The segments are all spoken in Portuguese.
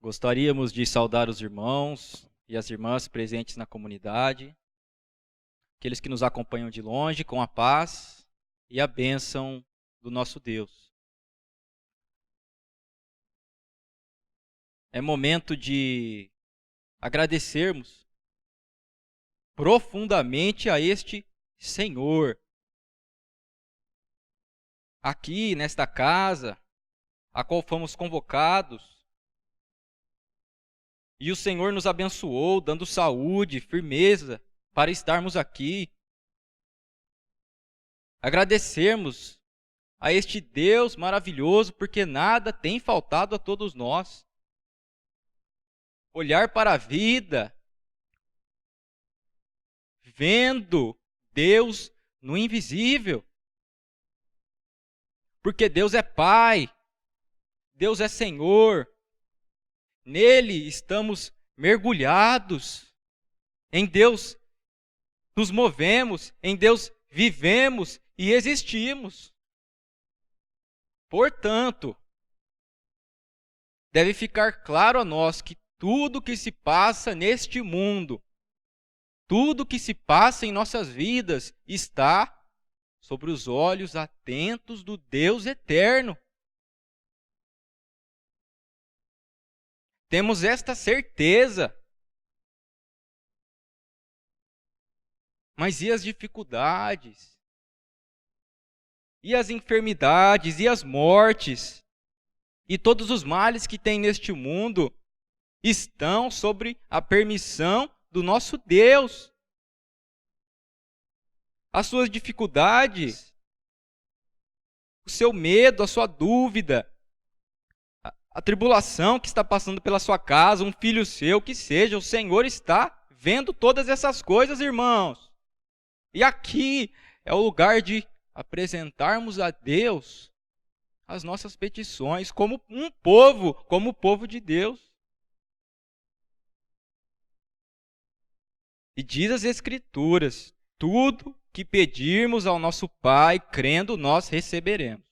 Gostaríamos de saudar os irmãos e as irmãs presentes na comunidade, aqueles que nos acompanham de longe, com a paz e a bênção do nosso Deus. É momento de agradecermos profundamente a este Senhor. Aqui, nesta casa, a qual fomos convocados, e o Senhor nos abençoou, dando saúde, firmeza, para estarmos aqui. Agradecermos a este Deus maravilhoso, porque nada tem faltado a todos nós. Olhar para a vida, vendo Deus no invisível. Porque Deus é Pai, Deus é Senhor. Nele estamos mergulhados. Em Deus nos movemos, em Deus vivemos e existimos. Portanto, deve ficar claro a nós que tudo que se passa neste mundo, tudo que se passa em nossas vidas está sobre os olhos atentos do Deus eterno. Temos esta certeza. Mas e as dificuldades? E as enfermidades? E as mortes? E todos os males que tem neste mundo estão sobre a permissão do nosso Deus. As suas dificuldades, o seu medo, a sua dúvida, a tribulação que está passando pela sua casa, um filho seu, que seja, o Senhor está vendo todas essas coisas, irmãos. E aqui é o lugar de apresentarmos a Deus as nossas petições como um povo, como o povo de Deus. E diz as Escrituras, tudo que pedirmos ao nosso Pai, crendo, nós receberemos.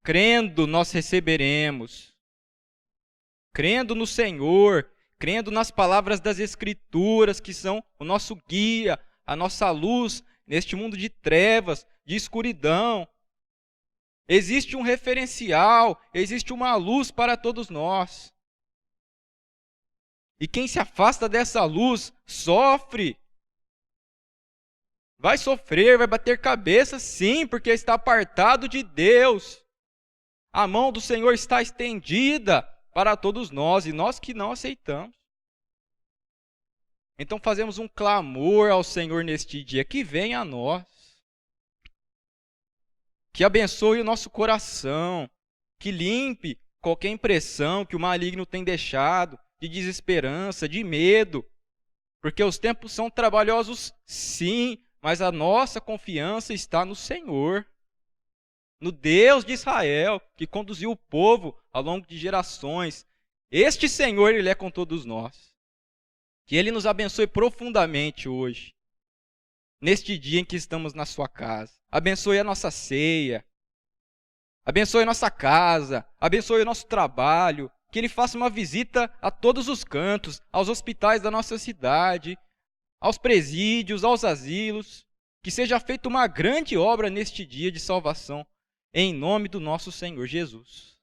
Crendo, nós receberemos. Crendo no Senhor, crendo nas palavras das Escrituras, que são o nosso guia, a nossa luz neste mundo de trevas, de escuridão. Existe um referencial, existe uma luz para todos nós. E quem se afasta dessa luz sofre. Vai sofrer, vai bater cabeça, sim, porque está apartado de Deus. A mão do Senhor está estendida para todos nós, e nós que não aceitamos. Então fazemos um clamor ao Senhor neste dia, que venha a nós. Que abençoe o nosso coração, que limpe qualquer impressão que o maligno tem deixado, de desesperança, de medo. Porque os tempos são trabalhosos, sim, mas a nossa confiança está no Senhor. No Deus de Israel, que conduziu o povo ao longo de gerações. Este Senhor, Ele é com todos nós. Que Ele nos abençoe profundamente hoje, neste dia em que estamos na sua casa. Abençoe a nossa ceia, abençoe a nossa casa, abençoe o nosso trabalho. Que Ele faça uma visita a todos os cantos, aos hospitais da nossa cidade, aos presídios, aos asilos. Que seja feita uma grande obra neste dia de salvação, em nome do nosso Senhor Jesus.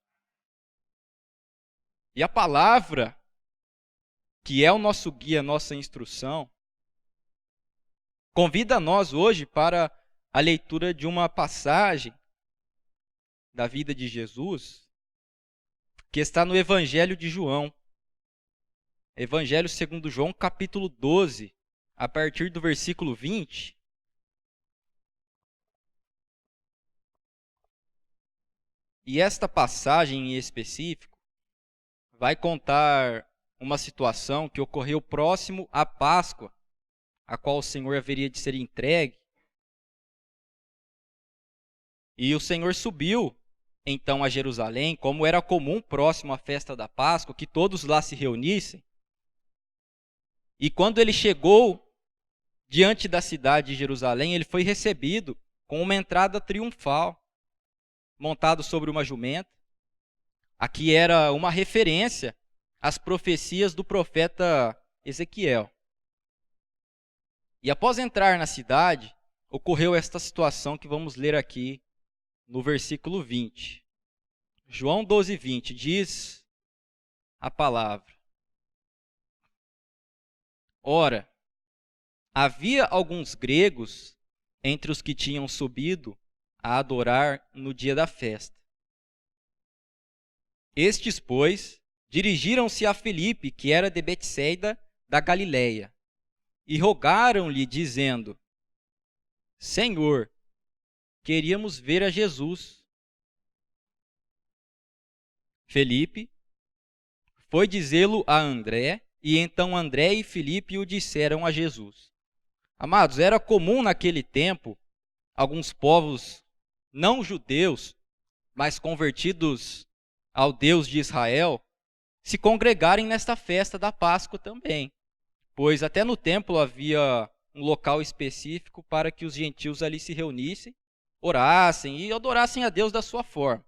E a palavra, que é o nosso guia, nossa instrução, convida nós hoje para a leitura de uma passagem da vida de Jesus, que está no Evangelho de João. Evangelho segundo João, capítulo 12, a partir do versículo 20. E esta passagem em específico vai contar uma situação que ocorreu próximo à Páscoa, a qual o Senhor haveria de ser entregue. E o Senhor subiu então a Jerusalém, como era comum próximo à festa da Páscoa, que todos lá se reunissem. E quando ele chegou diante da cidade de Jerusalém, ele foi recebido com uma entrada triunfal, montado sobre uma jumenta, Aqui era uma referência às profecias do profeta Ezequiel. E após entrar na cidade, ocorreu esta situação que vamos ler aqui no versículo 20. João 12, 20 diz a palavra: Ora, havia alguns gregos entre os que tinham subido a adorar no dia da festa. Estes, pois, dirigiram-se a Filipe, que era de Betsaida da Galileia, e rogaram-lhe, dizendo: Senhor, queríamos ver a Jesus. Filipe foi dizê-lo a André, e então André e Filipe o disseram a Jesus. Amados, era comum naquele tempo alguns povos não judeus, mas convertidos ao Deus de Israel, se congregarem nesta festa da Páscoa também, pois até no templo havia um local específico para que os gentios ali se reunissem, orassem e adorassem a Deus da sua forma.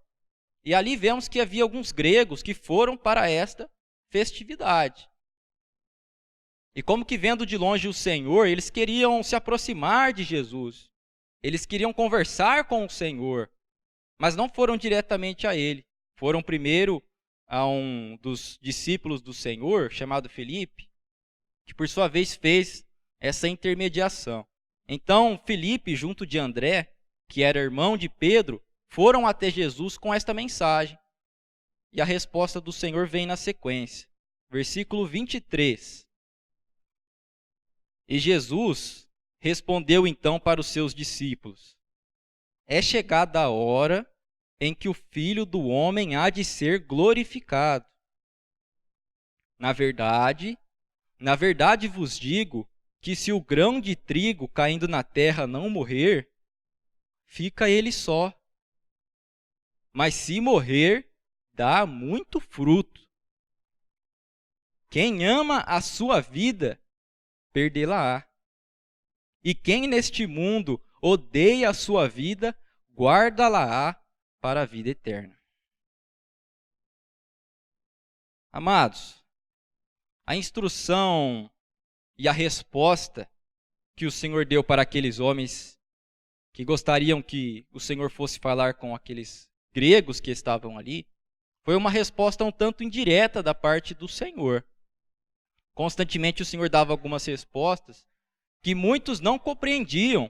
E ali vemos que havia alguns gregos que foram para esta festividade. E como que vendo de longe o Senhor, eles queriam se aproximar de Jesus. Eles queriam conversar com o Senhor, mas não foram diretamente a ele. Foram primeiro a um dos discípulos do Senhor, chamado Filipe, que por sua vez fez essa intermediação. Então, Filipe, junto de André, que era irmão de Pedro, foram até Jesus com esta mensagem. E a resposta do Senhor vem na sequência. Versículo 23. E Jesus respondeu então para os seus discípulos: É chegada a hora em que o Filho do Homem há de ser glorificado. Na verdade vos digo que se o grão de trigo caindo na terra não morrer, fica ele só. Mas se morrer, dá muito fruto. Quem ama a sua vida, perdê-la-á. E quem neste mundo odeia a sua vida, guarda-la-á para a vida eterna. Amados, a instrução e a resposta que o Senhor deu para aqueles homens que gostariam que o Senhor fosse falar com aqueles gregos que estavam ali, foi uma resposta um tanto indireta da parte do Senhor. Constantemente o Senhor dava algumas respostas que muitos não compreendiam,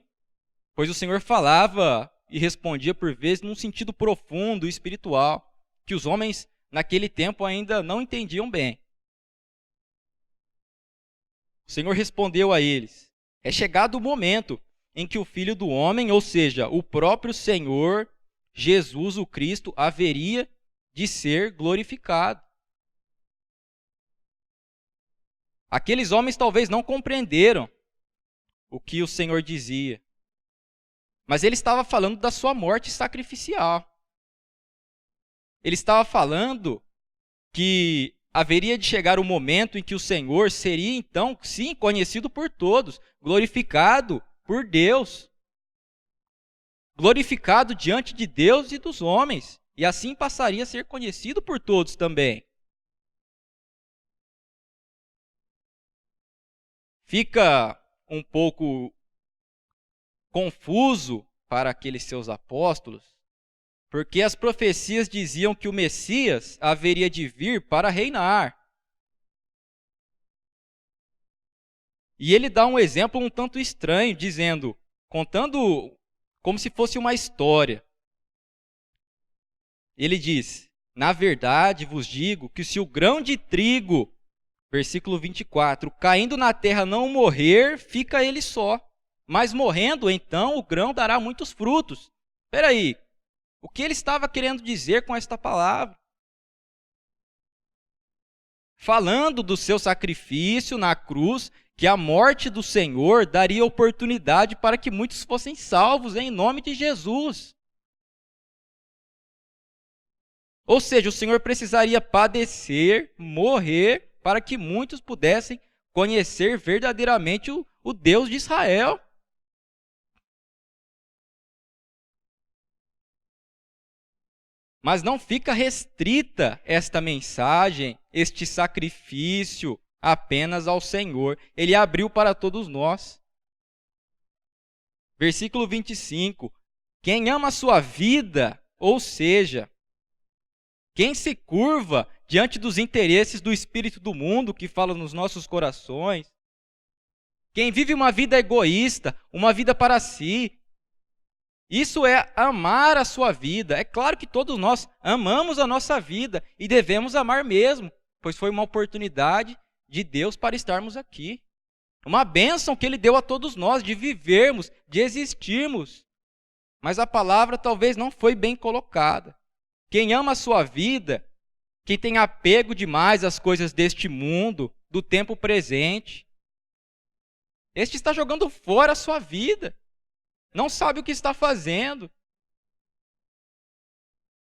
pois o Senhor falava e respondia por vezes num sentido profundo e espiritual, que os homens naquele tempo ainda não entendiam bem. O Senhor respondeu a eles: É chegado o momento em que o Filho do Homem, ou seja, o próprio Senhor, Jesus o Cristo, haveria de ser glorificado. Aqueles homens talvez não compreenderam o que o Senhor dizia, mas ele estava falando da sua morte sacrificial. Ele estava falando que haveria de chegar o momento em que o Senhor seria, então, sim, conhecido por todos, glorificado por Deus, glorificado diante de Deus e dos homens, e assim passaria a ser conhecido por todos também. Fica um pouco confuso para aqueles seus apóstolos, porque as profecias diziam que o Messias haveria de vir para reinar. E ele dá um exemplo um tanto estranho, dizendo, contando como se fosse uma história. Ele diz: Na verdade vos digo que se o grão de trigo, versículo 24, caindo na terra não morrer, fica ele só. Mas morrendo, então, o grão dará muitos frutos. Espera aí, o que ele estava querendo dizer com esta palavra? Falando do seu sacrifício na cruz, que a morte do Senhor daria oportunidade para que muitos fossem salvos em nome de Jesus. Ou seja, o Senhor precisaria padecer, morrer, para que muitos pudessem conhecer verdadeiramente o Deus de Israel. Mas não fica restrita esta mensagem, este sacrifício, apenas ao Senhor. Ele abriu para todos nós. Versículo 25. Quem ama a sua vida, ou seja, quem se curva diante dos interesses do espírito do mundo que fala nos nossos corações, quem vive uma vida egoísta, uma vida para si, isso é amar a sua vida. É claro que todos nós amamos a nossa vida e devemos amar mesmo, pois foi uma oportunidade de Deus para estarmos aqui. Uma bênção que Ele deu a todos nós de vivermos, de existirmos. Mas a palavra talvez não foi bem colocada. Quem ama a sua vida, quem tem apego demais às coisas deste mundo, do tempo presente, este está jogando fora a sua vida. Não sabe o que está fazendo.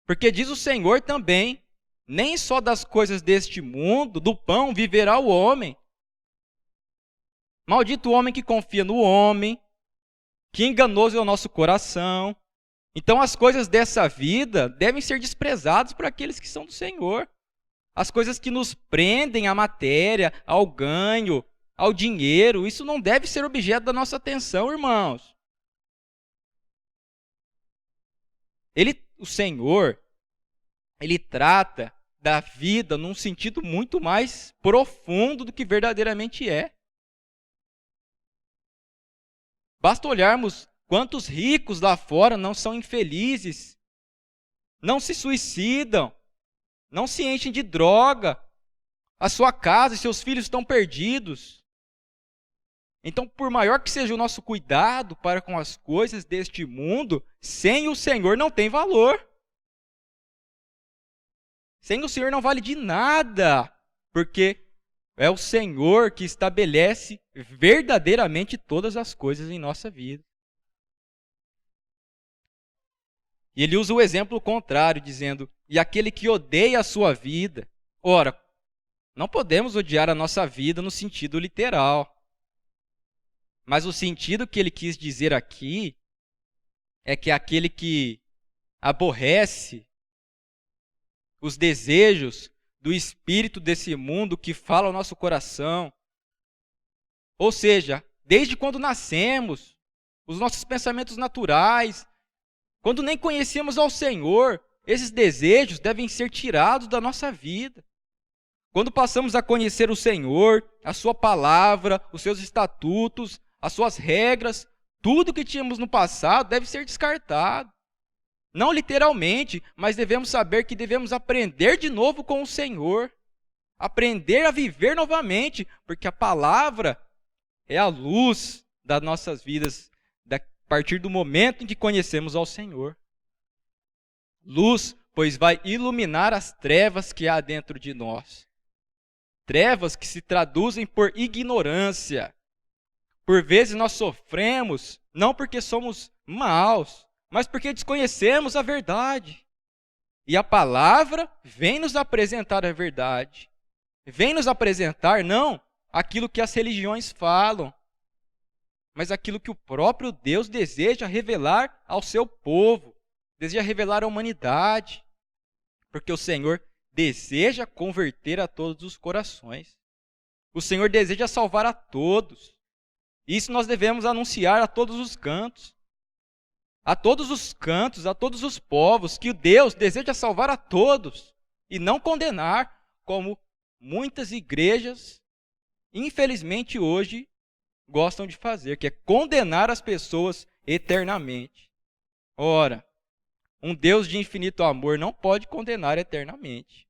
Porque diz o Senhor também, nem só das coisas deste mundo, do pão viverá o homem. Maldito o homem que confia no homem, que enganoso é o nosso coração. Então as coisas dessa vida devem ser desprezadas por aqueles que são do Senhor. As coisas que nos prendem à matéria, ao ganho, ao dinheiro, isso não deve ser objeto da nossa atenção, irmãos. O Senhor, Ele trata da vida num sentido muito mais profundo do que verdadeiramente é. Basta olharmos quantos ricos lá fora não são infelizes, não se suicidam, não se enchem de droga, a sua casa e seus filhos estão perdidos. Então, por maior que seja o nosso cuidado para com as coisas deste mundo, sem o Senhor não tem valor. Sem o Senhor não vale de nada, porque é o Senhor que estabelece verdadeiramente todas as coisas em nossa vida. E ele usa o exemplo contrário, dizendo, e aquele que odeia a sua vida. Ora, não podemos odiar a nossa vida no sentido literal. Mas o sentido que ele quis dizer aqui é que aquele que aborrece os desejos do espírito desse mundo que fala ao nosso coração, ou seja, desde quando nascemos, os nossos pensamentos naturais, quando nem conhecemos ao Senhor, esses desejos devem ser tirados da nossa vida. Quando passamos a conhecer o Senhor, a sua palavra, os seus estatutos, as suas regras, tudo que tínhamos no passado deve ser descartado. Não literalmente, mas devemos saber que devemos aprender de novo com o Senhor. Aprender a viver novamente, porque a palavra é a luz das nossas vidas, a partir do momento em que conhecemos ao Senhor. Luz, pois vai iluminar as trevas que há dentro de nós. Trevas que se traduzem por ignorância. Por vezes nós sofremos, não porque somos maus, mas porque desconhecemos a verdade. E a palavra vem nos apresentar a verdade. Vem nos apresentar, não aquilo que as religiões falam, mas aquilo que o próprio Deus deseja revelar ao seu povo, deseja revelar à humanidade. Porque o Senhor deseja converter a todos os corações. O Senhor deseja salvar a todos. Isso nós devemos anunciar a todos os cantos. A todos os cantos, a todos os povos, que Deus deseja salvar a todos e não condenar, como muitas igrejas, infelizmente hoje, gostam de fazer, que é condenar as pessoas eternamente. Ora, um Deus de infinito amor não pode condenar eternamente.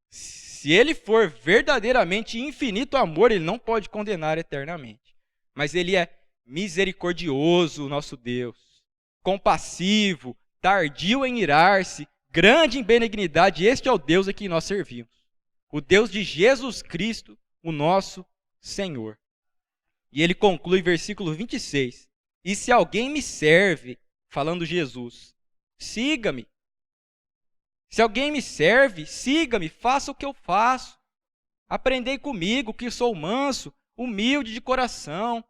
Se Ele for verdadeiramente infinito amor, Ele não pode condenar eternamente. Mas Ele é misericordioso, o nosso Deus, compassivo, tardio em irar-se, grande em benignidade. Este é o Deus a quem nós servimos. O Deus de Jesus Cristo, o nosso Senhor. E ele conclui versículo 26. E se alguém me serve, falando Jesus, siga-me. Se alguém me serve, siga-me, faça o que eu faço. Aprendei comigo, que sou manso, humilde de coração.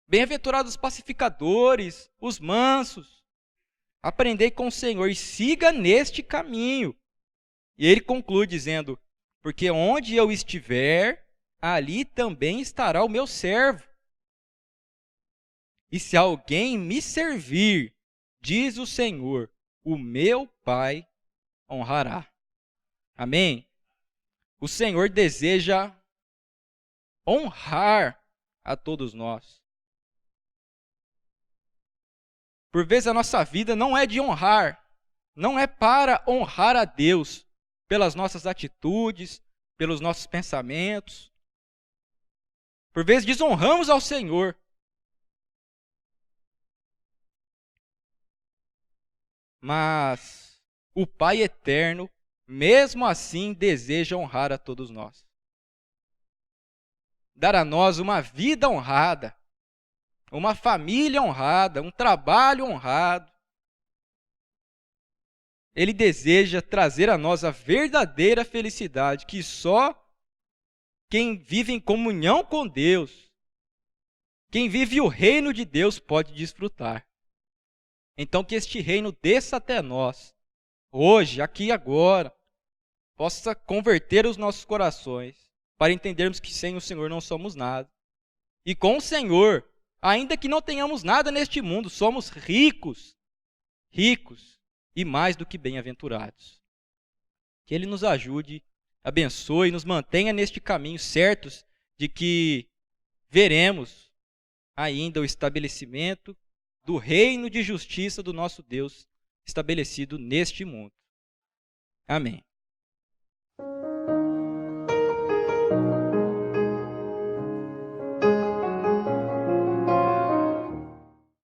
Bem-aventurados os pacificadores, os mansos. aprendei com o Senhor e siga neste caminho. E ele conclui dizendo, porque onde eu estiver, ali também estará o meu servo. E se alguém me servir, diz o Senhor, o meu Pai honrará. Amém? O Senhor deseja honrar a todos nós. Por vezes a nossa vida não é de honrar, não é para honrar a Deus pelas nossas atitudes, pelos nossos pensamentos. Por vezes desonramos ao Senhor. Mas o Pai eterno, mesmo assim, deseja honrar a todos nós. Dar a nós uma vida honrada, uma família honrada, um trabalho honrado. Ele deseja trazer a nós a verdadeira felicidade que só quem vive em comunhão com Deus, quem vive o reino de Deus pode desfrutar. Então que este reino desça até nós, hoje, aqui e agora, possa converter os nossos corações, para entendermos que sem o Senhor não somos nada. E com o Senhor, ainda que não tenhamos nada neste mundo, somos ricos, ricos e mais do que bem-aventurados. Que Ele nos ajude, abençoe e nos mantenha neste caminho, certos de que veremos ainda o estabelecimento do reino de justiça do nosso Deus estabelecido neste mundo. Amém.